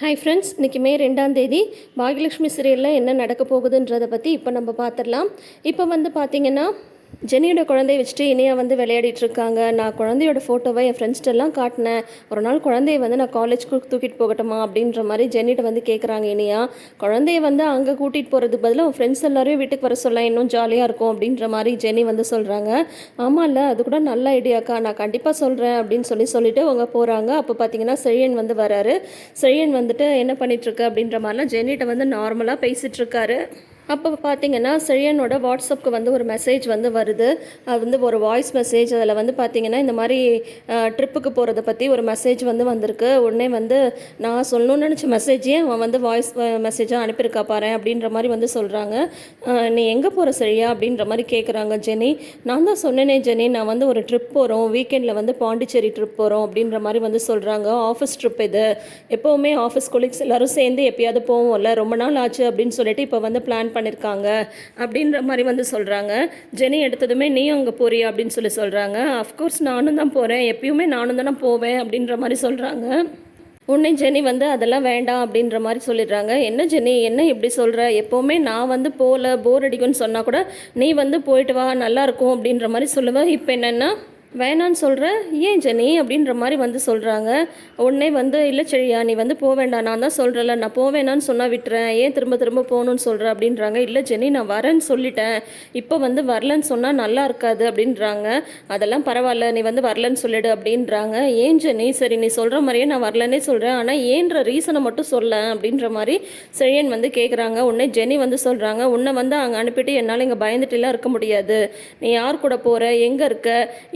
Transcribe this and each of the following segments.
Hi friends, இன்றைக்கி மே 2ஆம் தேதி பாகியலட்சுமி சீரியலில் என்ன நடக்க போகுதுன்றதை பற்றி இப்போ நம்ம பார்த்துடலாம். இப்போ பார்த்திங்கன்னா ஜெனியோட குழந்தைய வச்சுட்டு இனியா விளையாடிட்டு இருக்காங்க. நான் குழந்தையோட ஃபோட்டோவை என் ஃப்ரெண்ட்ஸ்டெல்லாம் காட்டினேன். ஒரு நாள் குழந்தைய நான் காலேஜ்க்கு தூக்கிட்டு போகட்டுமா அப்படின்ற மாதிரி ஜெனிகிட்ட கேட்குறாங்க இனியா. குழந்தைய அங்கே கூட்டிகிட்டு போகிறதுக்கு பதிலாக உன் ஃப்ரெண்ட்ஸ் எல்லாரையும் வீட்டுக்கு வர சொல்ல இன்னும் ஜாலியாக இருக்கும் அப்படின்ற மாதிரி ஜெனி சொல்கிறாங்க. ஆமாம் இல்லை, அது கூட நல்ல ஐடியாக்கா, நான் கண்டிப்பாக சொல்கிறேன் அப்படின்னு சொல்லிட்டு அவங்க போகிறாங்க. அப்போ பார்த்தீங்கன்னா செழியன் வராரு. செழியன் என்ன பண்ணிகிட்ருக்கு அப்படின்ற மாதிரிலாம் ஜெனிகிட்ட நார்மலாக பேசிகிட்ருக்காரு. அப்போ பார்த்தீங்கன்னா செழியனோட வாட்ஸ்அப்புக்கு ஒரு மெசேஜ் வருது. அது ஒரு வாய்ஸ் மெசேஜ். அதில் பார்த்தீங்கன்னா இந்த மாதிரி ட்ரிப்புக்கு போகிறத பற்றி ஒரு மெசேஜ் வந்திருக்கு. உடனே நான் சொல்லணும்னு நினச்ச மெசேஜே அவன் வாய்ஸ் மெசேஜாக அனுப்பியிருக்கா பாரு அப்படின்ற மாதிரி சொல்கிறாங்க. நீ எங்கே போகிற செழியா அப்படின்ற மாதிரி கேட்குறாங்க ஜெனி. நான் தான் சொன்னேனே ஜெனி, நான் ஒரு ட்ரிப் போகிறோம், வீக்கெண்டில் பாண்டிச்சேரி ட்ரிப் போகிறோம் அப்படின்ற மாதிரி சொல்கிறாங்க. ஆஃபீஸ் ட்ரிப் இது, எப்போவுமே ஆஃபீஸ் கொலீக்ஸ் எல்லோரும் சேர்ந்து எப்பயாவது போவோம்ல, ரொம்ப நாள் ஆச்சு அப்படின்னு சொல்லிட்டு இப்போ பிளான் பண்ணியிருக்காங்க அப்படின்ற மாதிரி சொல்கிறாங்க. ஜெனி எடுத்ததுமே நீ அங்கே போறியா அப்படின்னு சொல்கிறாங்க. அஃப்கோர்ஸ் நானும் தான் போகிறேன், எப்பயுமே நானும் தானே போவேன் அப்படின்ற மாதிரி சொல்கிறாங்க. உன்னை ஜெனி அதெல்லாம் வேண்டாம் அப்படின்ற மாதிரி சொல்லிடுறாங்க. என்ன ஜெனி, என்ன இப்படி சொல்கிற? எப்போவுமே நான் போகல, போர் அடிக்கும்னு சொன்னால் கூட நீ போயிட்டு வா நல்லாயிருக்கும் அப்படின்ற மாதிரி சொல்லுவேன். இப்போ என்னென்னா வேணான்னு சொல்கிற, ஏன் ஜெனி அப்படின்ற மாதிரி சொல்கிறாங்க. உடனே இல்லை செழியா, நீ போக வேண்டாம், நான் தான் சொல்கிறேன்ல, நான் போவேணான்னு சொன்னால் விட்டுறேன், ஏன் திரும்ப திரும்ப போகணுன்னு சொல்கிறேன் அப்படின்றாங்க. இல்லை ஜெனி, நான் வரேன்னு சொல்லிட்டேன், இப்போ வரலன்னு சொன்னால் நல்லா இருக்காது அப்படின்றாங்க. அதெல்லாம் பரவாயில்ல, நீ வரலன்னு சொல்லிடு அப்படின்றாங்க. ஏன் ஜெனி? சரி நீ சொல்கிற மாதிரியே நான் வரலன்னே சொல்கிறேன், ஆனால் ஏன்ற ரீசனை மட்டும் சொல்ல அப்படின்ற மாதிரி செழியன் கேட்குறாங்க. உடனே ஜெனி சொல்கிறாங்க, உன்னை அங்கே அனுப்பிட்டு என்னால் இங்கே பயந்துட்டுலாம் இருக்க முடியாது, நீ யார் கூட போகிற, எங்கே இருக்க,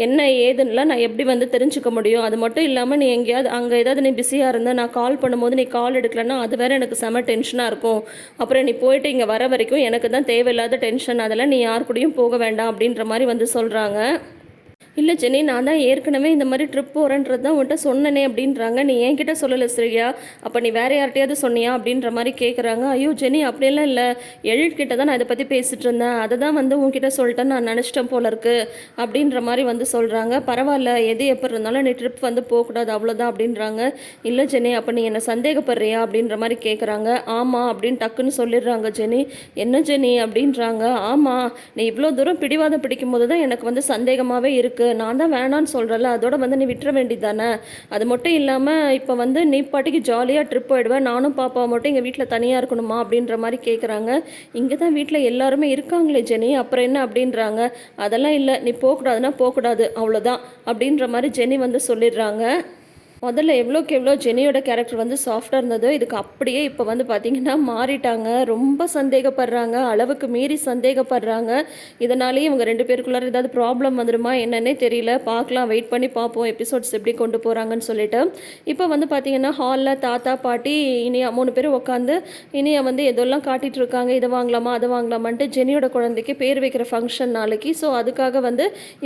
என்ன ஏதுன்னெலாம் நான் எப்படி தெரிஞ்சுக்க முடியும்? அது மட்டும் இல்லாமல் நீ எங்கேயாவது அங்கே ஏதாவது நீ பிஸியாக இருந்தால் நான் கால் பண்ணும்போது நீ கால் எடுக்கலன்னா அது வேறு எனக்கு செம டென்ஷனாக இருக்கும். அப்புறம் நீ போயிட்டு இங்கே வர வரைக்கும் எனக்கு தான் தேவையில்லாத டென்ஷன், அதெல்லாம் நீ யார் கூடயும் போக வேண்டாம் அப்படின்ற மாதிரி சொல்கிறாங்க. இல்லை ஜெனி, நான் தான் ஏற்கனவே இந்த மாதிரி ட்ரிப் போகிறேன்றது தான் உன்கிட்ட சொன்னனே அப்படின்றாங்க. நீ என்கிட்ட சொல்லலை சரியா, அப்போ நீ வேறு யார்கிட்டையாவது சொன்னியா அப்படின்ற மாதிரி கேட்குறாங்க. ஐயோ ஜெனி, அப்படியெல்லாம் இல்லை, எழில்கிட்ட தான் நான் இதை பற்றி பேசிகிட்டு இருந்தேன், அதை தான் உன்கிட்ட சொல்லிட்டேன்னு நான் நினச்சிட்டேன் போல இருக்குது அப்படின்ற மாதிரி சொல்கிறாங்க. பரவாயில்ல, எது எப்போ இருந்தாலும் நீ ட்ரிப் போகக்கூடாது அவ்வளோதான் அப்படின்றாங்க. இல்லை ஜெனி, அப்போ நீ என்னை சந்தேகப்படுறியா அப்படின்ற மாதிரி கேட்குறாங்க. ஆமாம் அப்படின்னு டக்குன்னு சொல்லிடுறாங்க ஜெனி. என்ன ஜெனி அப்படின்றாங்க. ஆமாம், நீ இவ்வளோ தூரம் பிடிவாதம் பிடிக்கும் போது தான் எனக்கு சந்தேகமாகவே இருக்குது, நான் தான் வேணான்னு சொல்கிறேன்ல, அதோட நீ விட்டுற வேண்டியது தானே. அது மட்டும் இல்லாமல் இப்போ நீ பாட்டிக்கு ஜாலியாக ட்ரிப் போயிடுவேன், நானும் பாப்பா மட்டும் எங்கள் வீட்டில் தனியாக இருக்கணுமா அப்படின்ற மாதிரி கேட்குறாங்க. இங்கே தான் வீட்டில் எல்லாருமே இருக்காங்களே ஜெனி, அப்புறம் என்ன அப்படின்றாங்க. அதெல்லாம் இல்லை, நீ போகக்கூடாதுன்னா போகக்கூடாது அவ்வளோதான் அப்படின்ற மாதிரி ஜெனி சொல்லிடுறாங்க. முதல்ல எவ்வளோக்கு எவ்வளோ ஜெனியோட கேரக்டர் சாஃப்டாக இருந்ததோ இதுக்கு அப்படியே இப்போ பார்த்திங்கன்னா மாறிட்டாங்க. ரொம்ப சந்தேகப்படுறாங்க, அளவுக்கு மீறி சந்தேகப்படுறாங்க. இதனாலேயே இவங்க ரெண்டு பேருக்குள்ளார ஏதாவது ப்ராப்ளம் வந்துடுமா என்னன்னே தெரியல. பார்க்கலாம், வெயிட் பண்ணி பார்ப்போம் எபிசோட்ஸ் எப்படி கொண்டு போகிறாங்கன்னு சொல்லிட்டு. இப்போ பார்த்திங்கன்னா ஹாலில் தாத்தா பாட்டி இனியா 3 பேரும் உட்காந்து இனியா எதெல்லாம் காட்டிகிட்டு இருக்காங்க. இதை வாங்கலாமா அதை வாங்கலாமான்ட்டு ஜெனியோட குழந்தைக்கு பேர் வைக்கிற ஃபங்க்ஷன் நாளைக்கு. ஸோ அதுக்காக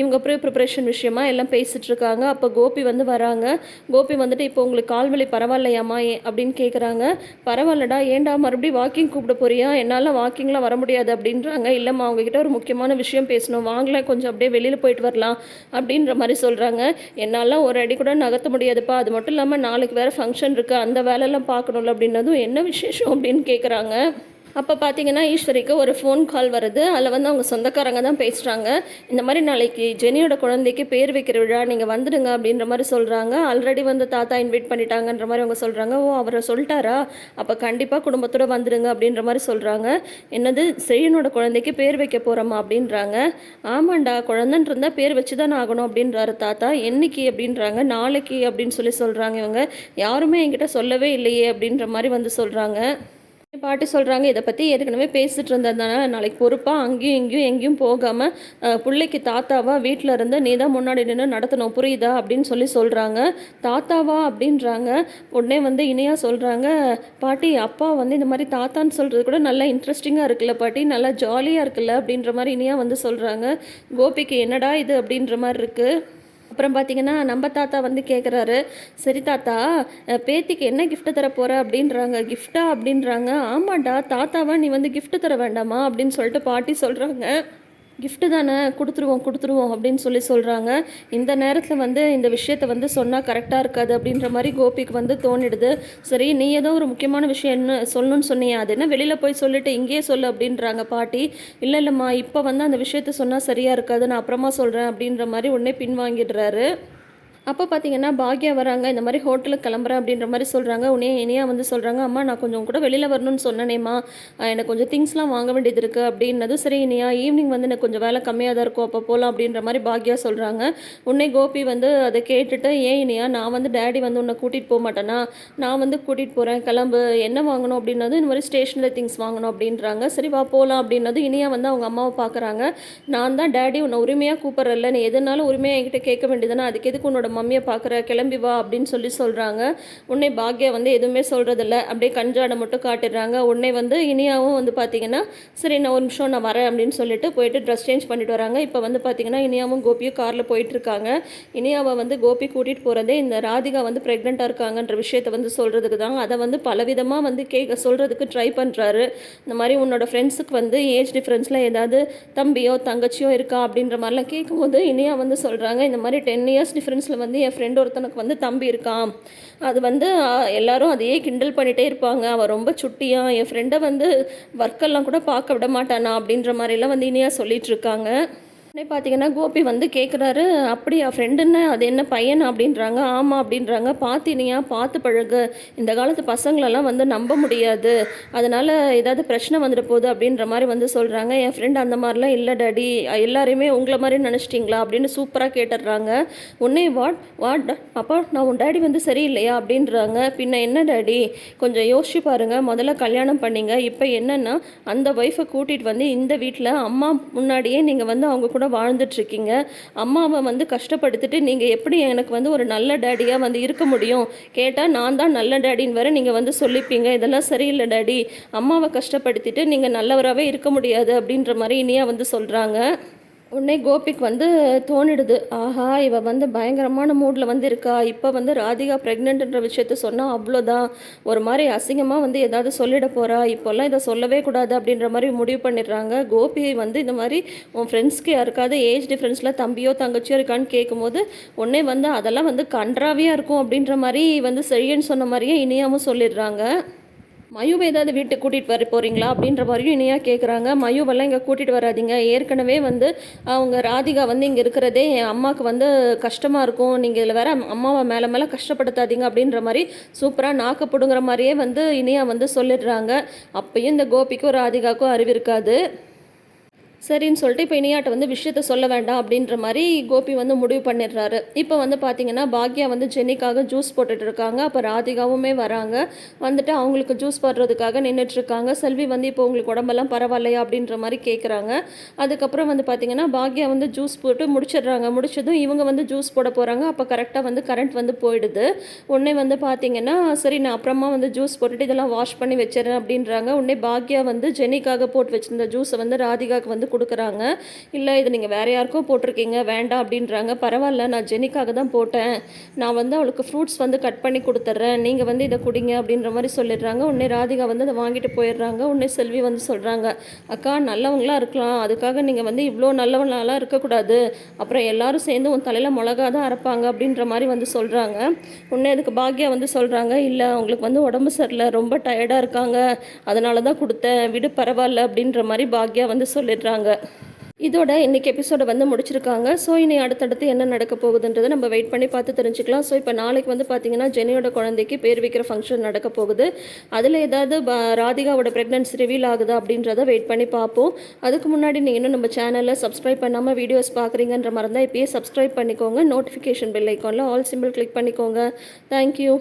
இவங்க ப்ரிப்ரேஷன் விஷயமா எல்லாம் பேசிகிட்டு இருக்காங்க. அப்போ கோபி வராங்க. கோபி இப்போ உங்களுக்கு கால்வலி பரவாயில்லையாம்மா அப்படின்னு கேட்குறாங்க. பரவாயில்லடா, ஏன்டா மறுபடியும் வாக்கிங் கூப்பிட போறியா? என்னால் வாக்கிங்லாம் வர முடியாது அப்படின்றாங்க. இல்லைம்மா, அவங்ககிட்ட ஒரு முக்கியமான விஷயம் பேசணும், வாங்கலாம் கொஞ்சம் அப்படியே வெளியில் போயிட்டு வரலாம் அப்படின்ற மாதிரி சொல்கிறாங்க. என்னால் ஒரு அடி கூட நகர்த்த முடியாதுப்பா, அது மட்டும் இல்லாமல் நாளைக்கு வேறு ஃபங்க்ஷன் இருக்குது, அந்த வேலையெல்லாம் பார்க்கணும்ல அப்படின்னதும் என்ன விசேஷம் அப்படின்னு கேட்குறாங்க. அப்போ பார்த்தீங்கன்னா ஈஸ்வரிக்கு ஒரு ஃபோன் கால் வருது. அதில் அவங்க சொந்தக்காரங்க தான் பேசுகிறாங்க. இந்த மாதிரி நாளைக்கு ஜெனியோட குழந்தைக்கு பேர் வைக்கிற விழா, நீங்கள் வந்துடுங்க அப்படின்ற மாதிரி சொல்கிறாங்க. ஆல்ரெடி தாத்தா இன்வைட் பண்ணிட்டாங்கன்ற மாதிரி அவங்க சொல்கிறாங்க. ஓ, அவரை சொல்லிட்டாரா, அப்போ கண்டிப்பாக குடும்பத்தோடு வந்துடுங்க அப்படின்ற மாதிரி சொல்கிறாங்க. என்னது, செழியனோட குழந்தைக்கு பேர் வைக்க போகிறோமா அப்படின்றாங்க. ஆமாண்டா, குழந்தைன்னு இருந்தால் பேர் வச்சு தான் ஆகணும் அப்படின்றாரு தாத்தா. என்னைக்கு அப்படின்றாங்க. நாளைக்கு அப்படின்னு சொல்கிறாங்க. இவங்க யாருமே என்கிட்ட சொல்லவே இல்லையே அப்படின்ற மாதிரி சொல்கிறாங்க. பாட்டி சொல்கிறாங்க, இதை பற்றி ஏற்கனவே பேசிகிட்டு இருந்ததுனால நாளைக்கு பொறுப்பாக அங்கேயும் இங்கேயும் எங்கேயும் போகாமல் பிள்ளைக்கு தாத்தாவா வீட்டில் இருந்து நீ தான் முன்னாடி நின்று நடத்தணும், புரியுதா அப்படின்னு சொல்கிறாங்க. தாத்தாவா அப்படின்றாங்க. உடனே இனியா சொல்கிறாங்க, பாட்டி அப்பா இந்த மாதிரி தாத்தான்னு சொல்கிறது கூட நல்லா இன்ட்ரெஸ்டிங்காக இருக்குல்ல பாட்டி, நல்லா ஜாலியாக இருக்குல்ல அப்படின்ற மாதிரி இனியா சொல்கிறாங்க. கோபிக்கு என்னடா இது அப்படின்ற மாதிரி இருக்குது. அப்புறம் பார்த்திங்கன்னா நம்ம தாத்தா கேட்குறாரு, சரி தாத்தா, பேத்திக்கு என்ன கிஃப்ட்டு தர போகிற அப்படின்றாங்க. கிஃப்டா அப்படின்றாங்க. ஆமாண்டா, தாத்தாவா நீ கிஃப்ட்டு தர வேண்டாமா அப்படின்னு சொல்லிட்டு பாட்டி சொல்கிறாங்க. கிஃப்ட்டு தானே கொடுத்துருவோம் அப்படின்னு சொல்கிறாங்க. இந்த நேரத்தில் வந்து இந்த விஷயத்த வந்து சொன்னால் கரெக்டாக இருக்காது அப்படின்ற மாதிரி கோபிக்கு வந்து தோணிடுது. சரி, நீ ஏதோ ஒரு முக்கியமான விஷயம் என்ன சொல்லணும்னு சொன்னியா, அது என்ன வெளியில் போய் சொல்லிட்டு இங்கேயே சொல்லு அப்படின்றாங்க பாட்டி. இல்லைம்மா, இப்போ வந்து அந்த விஷயத்த சொன்னால் சரியாக இருக்காது, நான் அப்புறமா சொல்கிறேன் அப்படின்ற மாதிரி உடனே பின்வாங்கிடுறாரு. அப்போ பார்த்தீங்கன்னா பாக்யா வராங்க. இந்த மாதிரி ஹோட்டலுக்கு கிளம்புறேன் அப்படின்ற மாதிரி சொல்கிறாங்க. உடனே இனியா வந்து சொல்கிறாங்க, அம்மா நான் கொஞ்சம் கூட வெளியில் வரணும்னு சொன்னேனேம்மா, எனக்கு கொஞ்சம் திங்ஸ்லாம் வாங்க வேண்டியது இருக்குது அப்படின்னது. சரி இனியா, ஈவினிங் வந்து எனக்கு கொஞ்சம் வேலை கம்மியாக தான் இருக்கும், அப்போ போகலாம் அப்படின்ற மாதிரி பாக்யா சொல்கிறாங்க. உடனே கோபி வந்து அதை கேட்டுட்டு, ஏன் இனியா, நான் வந்து டேடி வந்து உன்னை கூட்டிகிட்டு போக மாட்டேனா, நான் வந்து கூட்டிகிட்டு போகிறேன், கிளம்பு, என்ன வாங்கணும் அப்படின்னது. இந்த மாதிரி ஸ்டேஷனரி திங்ஸ் வாங்கணும் அப்படின்றாங்க. சரி வா போகலாம் அப்படின்னது. இனியா வந்து அவங்க அம்மாவை பார்க்குறாங்க. நான் தான் டேடி உன்னை உரிமையாக கூப்பிட்றல, நீ எதுனாலும் உரிமையாக என்கிட்ட கேட்க வேண்டியதுனா, அதுக்கு எதுக்கு உன்னோட மம்மியை பார்க்குற, கிளம்பி வா அப்படின்னு சொல்கிறாங்க. உடனே பாக்யா வந்து எதுவுமே சொல்கிறதில்ல, அப்படியே கஞ்சாடை மட்டும் காட்டிடுறாங்க. உடனே வந்து இனியாவும் வந்து பார்த்திங்கன்னா, சரி நான் ஒரு நிமிஷம் நான் வரேன் அப்படின்னு சொல்லிட்டு போயிட்டு ட்ரெஸ் சேஞ்ச் பண்ணிட்டு வராங்க. இப்போ வந்து பார்த்திங்கன்னா இனியாவும் கோபியும் காரில் போயிட்டுருக்காங்க. இனியாவை வந்து கோபி கூட்டிகிட்டு போகிறதே இந்த ராதிகா வந்து ப்ரெக்னெண்ட்டாக இருக்காங்கன்ற விஷயத்தை வந்து சொல்கிறதுக்கு தான். அதை வந்து பலவிதமாக வந்து சொல்கிறதுக்கு ட்ரை பண்ணுறாரு. இந்த மாதிரி உன்னோட ஃப்ரெண்ட்ஸுக்கு வந்து ஏஜ் டிஃப்ரென்ஸில் ஏதாவது தம்பியோ தங்கச்சியோ இருக்கா அப்படின்ற மாதிரிலாம் கேட்கும்போது இனியா வந்து சொல்கிறாங்க, இந்த மாதிரி 10 இயர்ஸ் டிஃப்ரென்ஸில் வந்து என் ஃப்ரெண்ட் ஒருத்தனுக்கு வந்து தம்பி இருக்கான். அது வந்து எல்லாரும் அதையே கிண்டல் பண்ணிகிட்டே இருப்பாங்க, அவன் ரொம்ப சுட்டியான், என் ஃப்ரெண்டை வந்து ஒர்க்கெல்லாம் கூட பார்க்க விட மாட்டானா அப்படின்ற மாதிரிலாம் வந்து இனியா சொல்லிட்டு இருக்காங்க. உடனே பார்த்தீங்கன்னா கோபி வந்து கேட்குறாரு, அப்படியா ஃப்ரெண்டுன்னு அது என்ன பையன் அப்படின்றாங்க. ஆமாம் அப்படின்றாங்க. பார்த்தினியா, பார்த்து பழகு, இந்த காலத்து பசங்களெல்லாம் வந்து நம்ப முடியாது, அதனால் ஏதாவது பிரச்சனை வந்துட போகுது அப்படின்ற மாதிரி வந்து சொல்கிறாங்க. என் ஃப்ரெண்ட் அந்த மாதிரிலாம் இல்லை டாடி, எல்லாரையுமே உங்களை மாதிரி நினச்சிட்டிங்களா அப்படின்னு சூப்பராக கேட்டுடுறாங்க. உடனே வாட் அப்பா, நான் உன் டேடி வந்து சரியில்லையா அப்படின்றாங்க. பின்ன என்ன டாடி, கொஞ்சம் யோசிச்சு பாருங்கள், முதல்ல கல்யாணம் பண்ணிங்க, இப்போ என்னென்னா அந்த ஒய்ஃபை கூட்டிகிட்டு வந்து இந்த வீட்டில் அம்மா முன்னாடியே நீங்கள் வந்து அவங்க கூட வாழ்ந்துட்டுருக்கீங்க. அம்மாவை வந்து கஷ்டப்படுத்திட்டு நீங்கள் எப்படி எனக்கு வந்து ஒரு நல்ல டேடியாக வந்து இருக்க முடியும்? கேட்டால் நான் தான் நல்ல டேடின்னு வேறு நீங்கள் வந்து சொல்லிப்பீங்க. இதெல்லாம் சரியில்லை டேடி, அம்மாவை கஷ்டப்படுத்திட்டு நீங்கள் நல்லவராகவே இருக்க முடியாது அப்படின்ற மாதிரி இனியா வந்து சொல்கிறாங்க. உடனே கோபிக்கு வந்து தோணிடுது, ஆஹா இவ வந்து பயங்கரமான மூடில் வந்து இருக்கா, இப்போ வந்து ராதிகா ப்ரெக்னென்ட்ன்ற விஷயத்த சொன்னால் அவ்வளோதான், ஒரு மாதிரி அசிங்கமாக வந்து ஏதாவது சொல்லிட போகிறா, இப்போல்லாம் இதை சொல்லவே கூடாது அப்படின்ற மாதிரி முடிவு பண்ணிடுறாங்க. கோபி வந்து இந்த மாதிரி உன் ஃப்ரெண்ட்ஸ்க்கு யாருக்காவது ஏஜ் டிஃப்ரென்ஸில் தம்பியோ தங்கச்சியோ இருக்கான்னு கேட்கும்போது உடனே வந்து அதெல்லாம் வந்து கன்றாவியாக இருக்கும் அப்படின்ற மாதிரி வந்து சரின்னு சொன்ன மாதிரியே இனியாவும் சொல்லிடுறாங்க. மயுவை ஏதாவது வீட்டுக்கு கூட்டிகிட்டு வர போகிறீங்களா அப்படின்ற மாதிரியும் இனியாக கேட்குறாங்க. மயுவெல்லாம் இங்கே கூட்டிகிட்டு வராதிங்க, ஏற்கனவே வந்து அவங்க ராதிகா வந்து இங்கே இருக்கிறதே என் அம்மாவுக்கு வந்து கஷ்டமாக இருக்கும், நீங்கள் இதில் வேற அம்மாவை மேலே கஷ்டப்படுத்தாதீங்க அப்படின்ற மாதிரி சூப்பராக நாக்கு பிடுங்குற மாதிரியே வந்து இனியாக வந்து சொல்லிடுறாங்க. அப்பயும் இந்த கோபிக்கும் ராதிகாவுக்கும் அறிவு இருக்காது. சரின்னு சொல்லிட்டு இப்போ இனியாட்ட வந்து விஷயத்த சொல்ல வேண்டாம் அப்படின்ற மாதிரி கோபி வந்து முடிவு பண்ணிடுறாரு. இப்போ வந்து பார்த்தீங்கன்னா பாக்யா வந்து ஜெனிக்காக ஜூஸ் போட்டுட்டு இருக்காங்க. அப்போ ராதிகாவுமே வராங்க. வந்துட்டு அவங்களுக்கு ஜூஸ் போடுறதுக்காக நின்றுட்டுருக்காங்க. செல்வி வந்து இப்போ உங்களுக்கு உடம்பெல்லாம் பரவாயில்லையா அப்படின்ற மாதிரி கேட்குறாங்க. அதுக்கப்புறம் வந்து பார்த்தீங்கன்னா பாக்யா வந்து ஜூஸ் போட்டு முடிச்சிடுறாங்க. முடிச்சதும் இவங்க வந்து ஜூஸ் போட போகிறாங்க. அப்போ கரெக்டாக வந்து கரண்ட் வந்து போயிடுது. உடனே வந்து பார்த்தீங்கன்னா சரி நான் அப்புறமா வந்து ஜூஸ் போட்டுட்டு இதெல்லாம் வாஷ் பண்ணி வச்சிடறேன் அப்படின்றாங்க. உடனே பாக்யா வந்து ஜெனிக்காக போட்டு வச்சிருந்த ஜூஸை வந்து ராதிகாவுக்கு வந்து கொடுக்குறாங்க. இல்லை இது நீங்கள் வேறு யாருக்கும் போட்டிருக்கீங்க, வேண்டாம் அப்படின்றாங்க. பரவாயில்ல, நான் ஜெனிக்காக தான் போட்டேன், நான் வந்து அவளுக்கு ஃப்ரூட்ஸ் வந்து கட் பண்ணி கொடுத்துட்றேன், நீங்கள் வந்து இதை குடிங்க அப்படின்ற மாதிரி சொல்லிடுறாங்க. உடனே ராதிகா வந்து அதை வாங்கிட்டு போயிடுறாங்க. உடனே செல்வி வந்து சொல்கிறாங்க, அக்கா நல்லவங்களாக இருக்கலாம், அதுக்காக நீங்கள் வந்து இவ்வளோ நல்லவங்களாலாம் இருக்கக்கூடாது, அப்புறம் எல்லாரும் சேர்ந்து உன் தலையில் மிளகா தான் அரைப்பாங்க அப்படின்ற மாதிரி வந்து சொல்கிறாங்க. உடனே அதுக்கு பாக்யா வந்து சொல்கிறாங்க, இல்லை அவங்களுக்கு வந்து உடம்பு சரியில்லை, ரொம்ப டயர்டாக இருக்காங்க, அதனால தான் கொடுத்தேன், விடு பரவாயில்ல அப்படின்ற மாதிரி பாக்யா வந்து சொல்லிடுறாங்க. இதோட இன்றைக்கி எபிசோடை வந்து முடிச்சிருக்காங்க. ஸோ இனி அடுத்தடுத்து என்ன நடக்க போகுதுன்றதை நம்ம வெயிட் பண்ணி பார்த்து தெரிஞ்சுக்கலாம். ஸோ இப்போ நாளைக்கு வந்து பார்த்திங்கன்னா ஜெனியோட குழந்தைக்கு பேர் வைக்கிற ஃபங்க்ஷன் நடக்க போகுது. அதில் ஏதாவது ராதிகாவோட ப்ரெக்னன்சி ரிவீல் ஆகுதா அப்படின்றத வெயிட் பண்ணி பார்ப்போம். அதுக்கு முன்னாடி நீங்கள் இன்னும் நம்ம சேனலில் சப்ஸ்கிரைப் பண்ணாமல் வீடியோஸ் பார்க்குறீங்கன்ற மாதிரி தான் இப்போயே சப்ஸ்கிரைப் பண்ணிக்கோங்க. நோட்டிஃபிகேஷன் பெல் ஐக்கானில் ஆல் சிம்பிள் கிளிக் பண்ணிக்கோங்க. தேங்க்யூ.